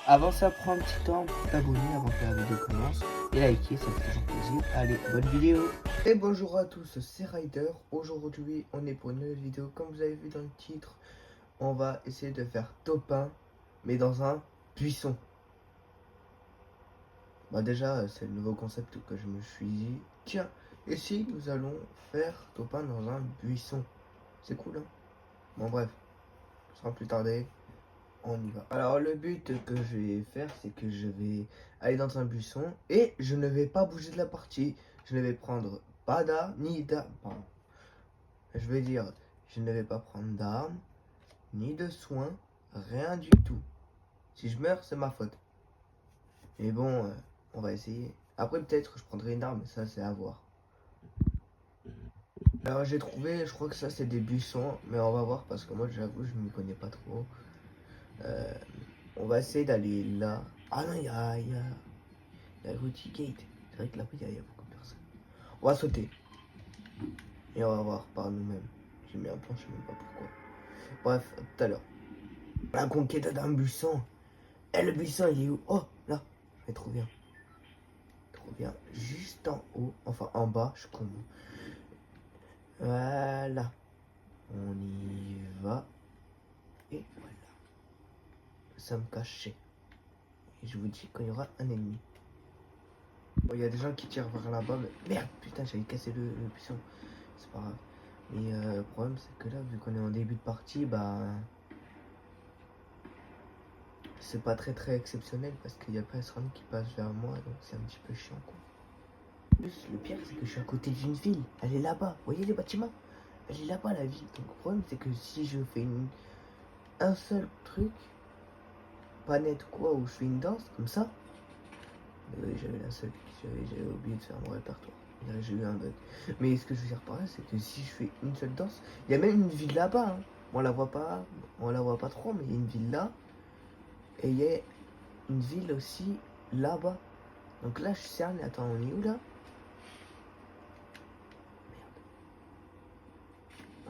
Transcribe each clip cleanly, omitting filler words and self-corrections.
Avant ça, prends un petit temps pour t'abonner avant que la vidéo commence et liker, ça fait toujours plaisir. Allez, bonne vidéo. Et bonjour à tous, c'est Ryder. Aujourd'hui, on est pour une nouvelle vidéo. Comme vous avez vu dans le titre, on va essayer de faire top 1, mais dans un buisson. Bah déjà, c'est le nouveau concept que je me suis dit. Tiens, et si nous allons faire top 1 dans un buisson? C'est cool, hein? Bon bref, sans plus tarder, on y va. Alors le but que je vais faire, c'est que je vais aller dans un buisson et je ne vais pas bouger de la partie. Je ne vais prendre pas d'armes, ni d'armes. Pardon. Je vais dire, je ne vais pas prendre d'armes, ni de soins, rien du tout. Si je meurs, c'est ma faute. Mais bon, on va essayer. Après peut-être je prendrai une arme, mais ça c'est à voir. Alors j'ai trouvé, je crois que ça c'est des buissons, mais on va voir parce que moi j'avoue je m'y connais pas trop. Euh, on va essayer d'aller là. Ah non, il y a Rudy Gate. C'est vrai que là-bas, il y a beaucoup de personnes. On va sauter. Et on va voir par nous-mêmes. J'ai mis un plan, je sais même pas pourquoi. Bref, à tout à l'heure. La conquête d'un buisson. Eh, le buisson, il est où? Oh, là. Mais trop bien. Trop bien. Juste en haut. Enfin, en bas, je comprends. Voilà. On y va. Et voilà. Ça me cachait. Et je vous dis qu'il y aura un ennemi. Bon, il y a des gens qui tirent vers là-bas, mais merde, putain, j'avais cassé le buisson. C'est pas grave. Mais le problème, c'est que là, vu qu'on est en début de partie, bah. C'est pas très exceptionnel parce qu'il y a personne qui passe vers moi, donc c'est un petit peu chiant, quoi. En plus, le pire, c'est que je suis à côté d'une ville. Elle est là-bas. Vous voyez les bâtiments? Elle est là-bas, la ville. Donc, le problème, c'est que si je fais un seul truc, pas net ou quoi, où je fais une danse, comme ça. Oui, j'avais la seule. J'avais oublié de faire mon répertoire. Là, j'ai eu un bug. Mais ce que je veux dire par là, c'est que si je fais une seule danse, il y a même une ville là-bas, hein. On la voit pas trop, mais il y a une ville là. Et il y a une ville aussi là-bas. Donc là, je suis cerné. Attends, on est où là?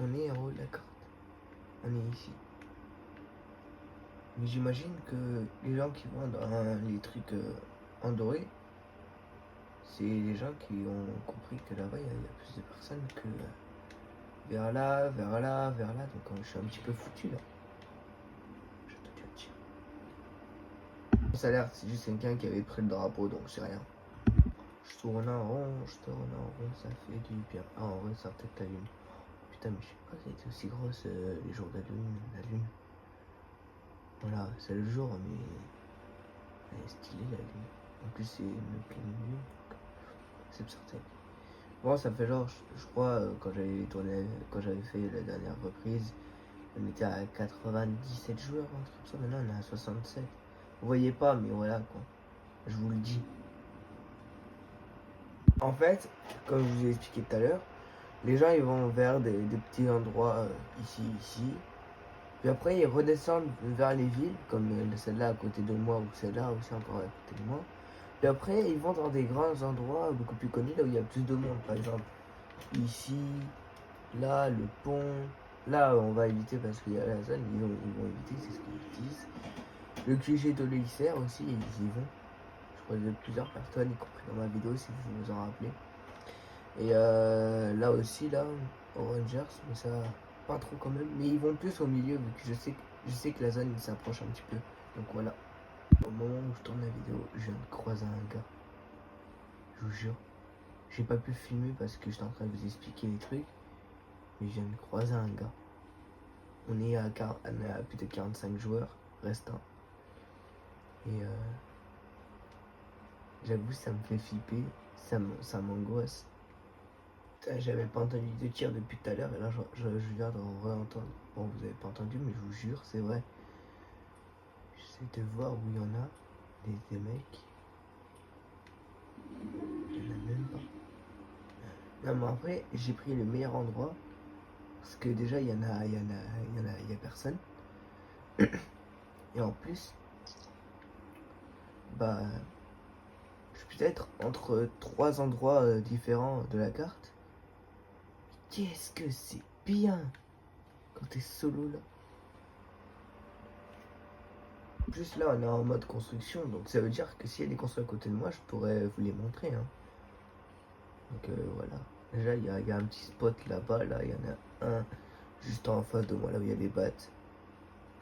On est en haut de la carte. On est ici. Mais j'imagine que les gens qui vont dans les trucs en doré, c'est les gens qui ont compris que là-bas, il y a plus de personnes que vers là, vers là, vers là. Donc je suis un petit peu foutu là. Je te dis. Ça a l'air, c'est juste quelqu'un qui avait pris le drapeau, donc c'est rien. Je tourne en rond, ça fait du bien. Ah, en vrai, ça peut-être la lune. Putain, mais je sais pas si elle était aussi grosse les jours de la lune. Voilà, c'est le jour, mais elle est stylée la lune. En plus, c'est une pleine lune. C'est certain. Bon, ça fait genre, je crois, quand j'avais tourné, quand j'avais fait la dernière reprise, on était à 97 joueurs, un truc comme ça. Maintenant, on est à 67. Vous voyez pas, mais voilà quoi. Je vous le dis. En fait, comme je vous ai expliqué tout à l'heure, les gens ils vont vers des petits endroits ici. Puis après, ils redescendent vers les villes, comme celle-là à côté de moi, ou celle-là aussi encore à côté de moi. Puis après, ils vont dans des grands endroits beaucoup plus connus, là où il y a plus de monde. Par exemple, ici, là, le pont. Là, on va éviter parce qu'il y a la zone, ils vont éviter, c'est ce qu'ils disent. Le QG de l'Isère aussi, ils y vont. Je crois qu'il y a plusieurs personnes, y compris dans ma vidéo, si vous vous en rappelez. Et là aussi, là, aux Rangers, mais ça, pas trop quand même. Mais ils vont plus au milieu, vu que je sais que la zone s'approche un petit peu. Donc voilà. Au moment où je tourne la vidéo, je viens de croiser un gars. Je vous jure. J'ai pas pu filmer parce que j'étais en train de vous expliquer les trucs. Mais je viens de croiser un gars. On est à plus de 45 joueurs restants. Et j'avoue, ça me fait flipper. Ça m'angoisse. J'avais pas entendu de tir depuis tout à l'heure et là je viens de réentendre. Bon, vous avez pas entendu, mais je vous jure, c'est vrai. J'essaie de voir où il y en a des mecs. Il y en a même pas. Non, mais après, j'ai pris le meilleur endroit parce que déjà il y a personne. Et en plus, bah, je suis peut-être entre trois endroits différents de la carte. Qu'est-ce que c'est bien quand t'es solo là. En plus là on est en mode construction, donc ça veut dire que s'il y a des constructions à côté de moi, je pourrais vous les montrer. Hein. Donc voilà. Déjà il y a un petit spot là-bas, là il y en a un juste en face de moi, là où il y a les battes.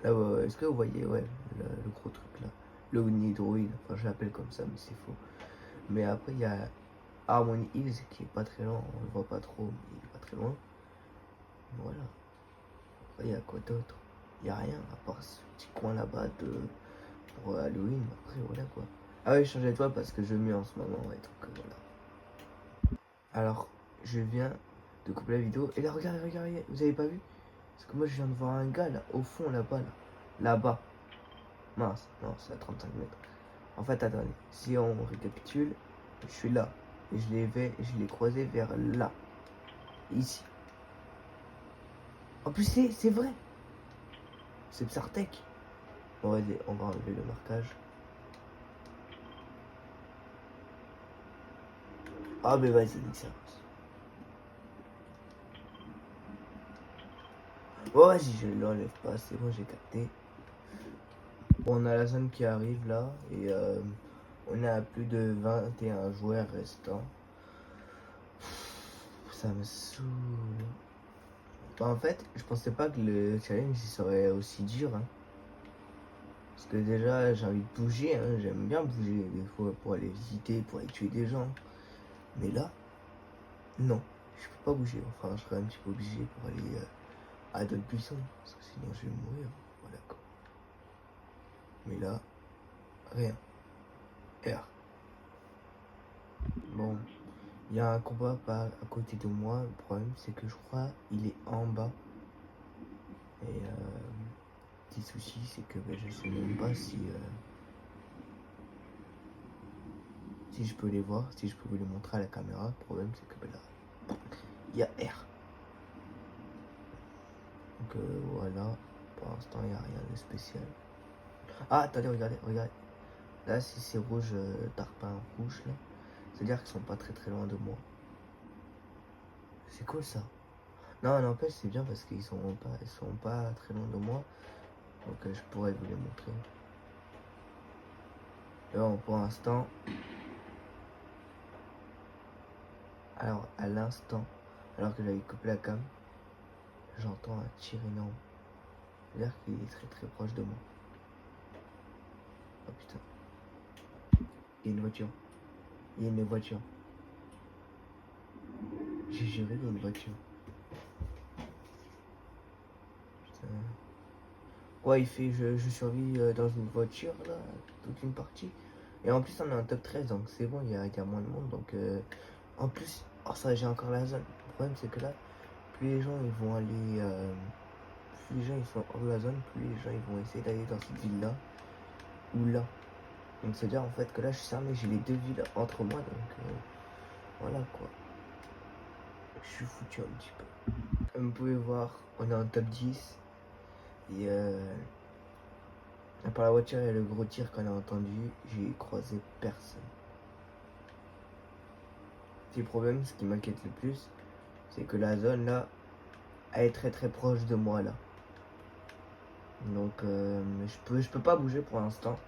Là, est-ce que vous voyez, ouais, le gros truc là, le Nidroid, enfin je l'appelle comme ça, mais c'est faux. Mais après il y a Harmony Hills qui est pas très loin, on le voit pas trop, mais il est pas très loin. Voilà. Après il y a quoi d'autre? Il y a rien à part ce petit coin là-bas pour Halloween. Après voilà quoi. Ah ouais, changez de toi parce que je mets en ce moment, ouais, donc voilà. Alors, je viens de couper la vidéo et là regardez, regardez, vous avez pas vu? Parce que moi je viens de voir un gars là, au fond là-bas, là. Là-bas. Mince, non, c'est à 35 mètres. En fait, attendez, si on récapitule, je suis là. Et je l'ai croisé vers là. Ici. En plus, c'est vrai. C'est Psartek. Bon, vas-y, on va enlever le marquage. Ah, mais vas-y, nique ça. Bon, vas-y, je l'enlève pas, c'est bon, j'ai capté. Bon, on a la zone qui arrive là. Et on est à plus de 21 joueurs restants. Ça me saoule. Bah, en fait, je pensais pas que le challenge il serait aussi dur. Hein. Parce que déjà, j'ai envie de bouger. Hein. J'aime bien bouger des fois pour aller visiter, pour aller tuer des gens. Mais là, non, je peux pas bouger. Enfin, je serais un petit peu obligé pour aller à d'autres buissons. Parce que sinon, je vais mourir. Voilà quoi. Mais là, rien. R. Bon, il y a un combat pas à côté de moi. Le problème, c'est que je crois il est en bas. Et petit souci, c'est que je sais même pas si je peux les voir, si je peux vous les montrer à la caméra. Le problème, c'est que là, il y a R. Donc voilà, pour l'instant, il n'y a rien de spécial. Ah, attendez, regardez, regardez. Là, si c'est rouge, tarpin rouge, là, c'est-à-dire qu'ils sont pas très très loin de moi. C'est cool ça. Non, n'empêche, c'est bien parce qu'ils sont pas très loin de moi. Donc je pourrais vous les montrer. Et bon, pour l'instant, alors à l'instant, alors que j'avais coupé la cam, j'entends un tir énorme. C'est-à-dire qu'il est très très proche de moi. Oh putain. Il y a une voiture. Il y a une voiture. J'ai juré, il y a une voiture. Putain. Ouais, il fait je survis dans une voiture là, toute une partie. Et en plus, on est en top 13, donc c'est bon, il y a moins de monde. Donc en plus, oh ça, j'ai encore la zone. Le problème, c'est que là, plus les gens ils vont aller. Plus les gens ils sont hors de la zone, plus les gens ils vont essayer d'aller dans cette ville là ou là. Donc c'est-à-dire en fait que là je suis cerné, j'ai les deux villes entre moi, donc voilà quoi. Je suis foutu un petit peu. Comme vous pouvez voir, on est en top 10. Et à part la voiture et le gros tir qu'on a entendu, j'ai croisé personne. Le problème, ce qui m'inquiète le plus, c'est que la zone là, elle est très très proche de moi là. Donc je peux pas bouger pour l'instant.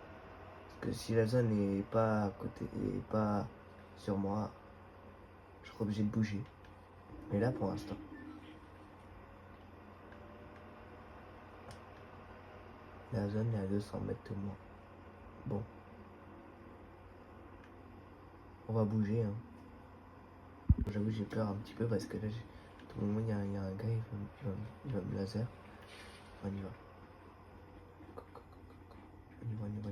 Parce que si la zone n'est pas à côté et pas sur moi, je serai obligé de bouger. Mais là pour l'instant. La zone est à 200 mètres de moi. Bon. On va bouger. Hein. J'avoue j'ai peur un petit peu parce que là, tout le moment il y a un gars, il va me laser. On y va. On y va.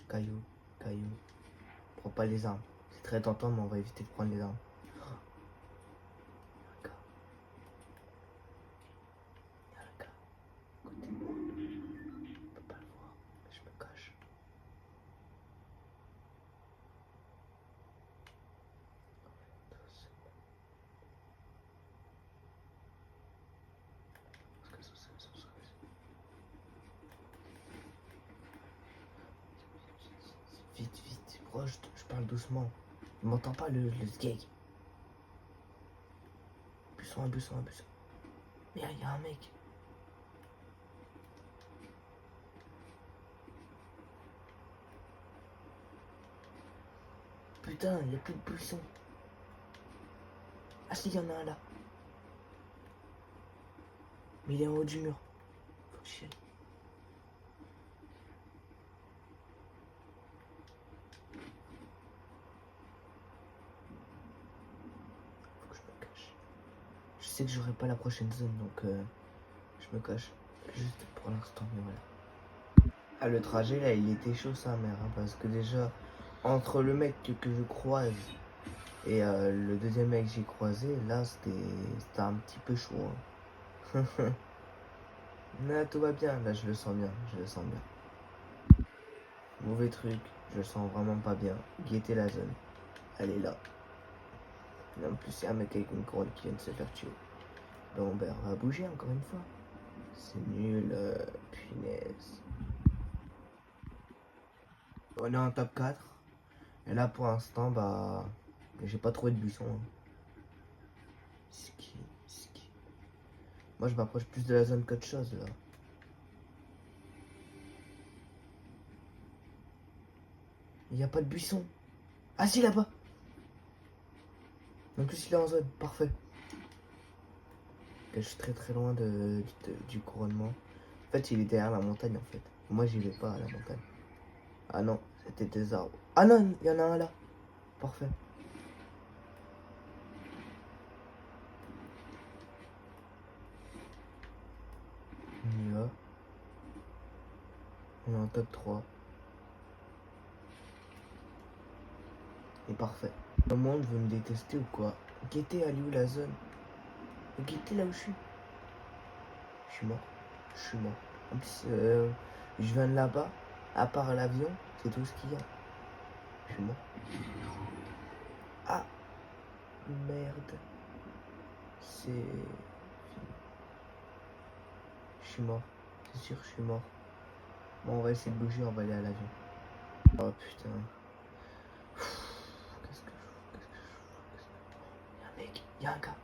Caillou, caillou. Prends pas les armes. C'est très tentant, mais on va éviter de prendre les armes. Il y a un gars. Côté de moi. Je peux pas le voir. Je me cache. Vite, vite, proche, je parle doucement. Il m'entend pas le skate. Un buisson. Mais il y a un mec. putain, il n'y a plus de buisson. Ah si, il y en a un là. Mais il est en haut du mur. Faut que j'y aille. Faut que je me cache. Je sais que j'aurai pas la prochaine zone, donc je me cache. Juste pour l'instant, mais voilà. Ah, le trajet là, il était chaud sa mère, hein, parce que déjà, entre le mec que je croise et le deuxième mec que j'ai croisé, là, c'était un petit peu chaud. Hein. Là, tout va bien, là, je le sens bien, je le sens bien. Mauvais truc, je le sens vraiment pas bien. Guetter la zone, elle est là. Et en plus, c'est un mec avec une couronne qui vient de se faire tuer. Bon, ben, on va bouger encore une fois. C'est nul, punaise. On est en top 4. Et là, pour l'instant, bah, j'ai pas trouvé de buisson. Hein. Ski. Moi, je m'approche plus de la zone qu'autre chose, là. Il n'y a pas de buisson. Ah si, là-bas. En plus, il est en zone. Parfait. Je suis très très loin du couronnement. En fait, il est derrière la montagne, en fait. Moi, j'y vais pas à la montagne. Ah non, c'était des arbres. Ah non, il y en a un là. Parfait. On y va. On est en top 3. Et parfait. Le monde veut me détester ou quoi? Guettez, elle est où la zone? Guettez là où je suis. Je suis mort. Je suis mort. En plus, je viens de là-bas. À part l'avion, c'est tout ce qu'il y a. Je suis mort. Ah, merde. C'est... Je suis mort. C'est sûr, je suis mort. Bon, on va essayer de bouger, on va aller à l'avion. Oh putain. Qu'est-ce que je fous? Il y a un mec, il y a un gars.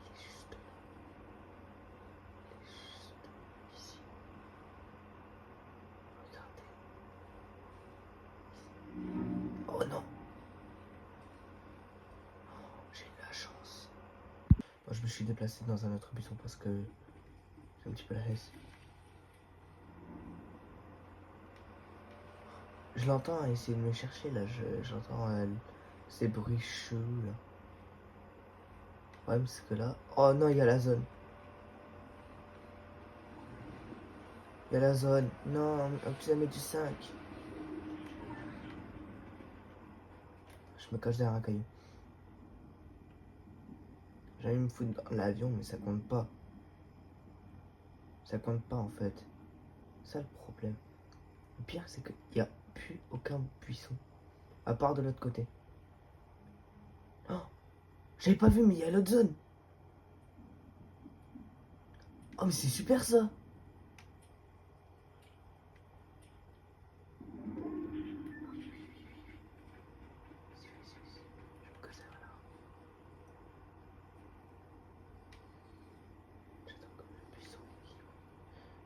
Il est juste là. Il est juste ici. Regardez. Oh non. J'ai eu la chance. Moi, je me suis déplacé dans un autre buisson parce que j'ai un petit peu la haisse. Je l'entends essayer de me chercher là. J'entends ces bruits chelous là. Ouais, mais c'est que là. Oh non, il y a la zone. Il y a la zone. Non, un petit ami du 5. Je me cache derrière un caillou. J'allais me foutre dans l'avion, mais ça compte pas. Ça compte pas en fait. C'est ça le problème. Le pire, c'est qu'il n'y a plus aucun buisson. À part de l'autre côté. Oh, j'avais pas vu, mais il y a l'autre zone. Oh, mais c'est super ça.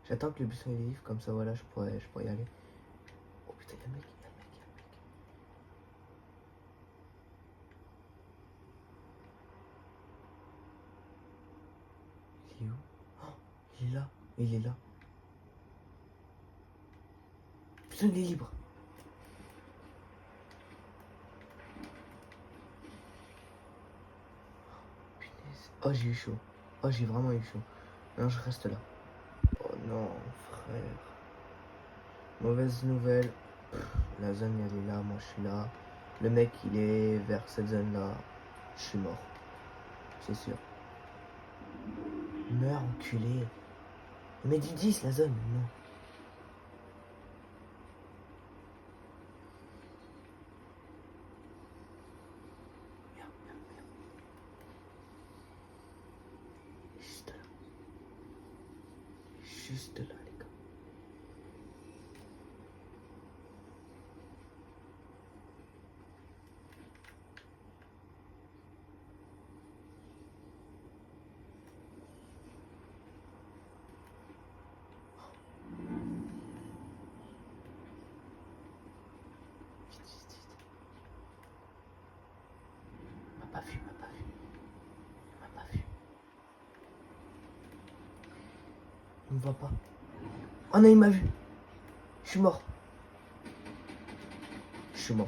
J'attends que le buisson il vive, comme ça voilà, je pourrais y aller. Oh putain, il y a le mec, il y a le mec, il y a le mec. Il est où? Oh, il est là, il est là. Putain, il est libre. Punaise. Oh, j'ai eu chaud. Oh, j'ai vraiment eu chaud. Non, je reste là. Oh non, frère. Mauvaise nouvelle. La zone, elle est là, moi je suis là. Le mec, il est vers cette zone-là. Je suis mort. C'est sûr. Meurs, enculé. Mais du 10, la zone, non. Merde, merde, merde. Juste là. Juste là, les gars. Il me voit pas. Oh non, il m'a vu. Je suis mort. Je suis mort.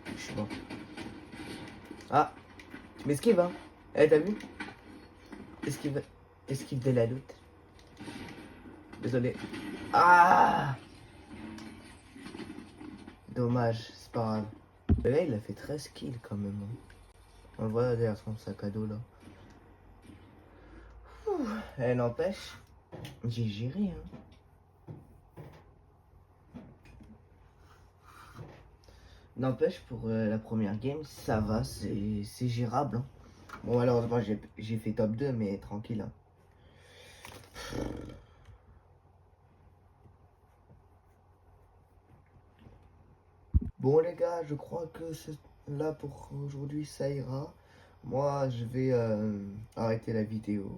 Je suis mort. Ah, mais esquive, hein. Eh, t'as vu? Esquive. Esquive de la loot. Désolé. Ah! Dommage, c'est pas grave. Le gars, il a fait 13 kills quand même, hein. On le voit derrière son sac à dos là. Ouh, elle n'empêche, j'ai géré, hein. N'empêche, pour la première game, ça va, c'est gérable, hein. Bon, malheureusement, j'ai fait top 2, mais tranquille, hein. Bon, les gars, je crois que là pour aujourd'hui, ça ira. Moi, je vais arrêter la vidéo.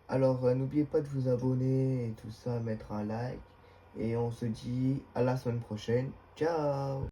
Alors, n'oubliez pas de vous abonner et tout ça, mettre un like. Et on se dit à la semaine prochaine. Ciao!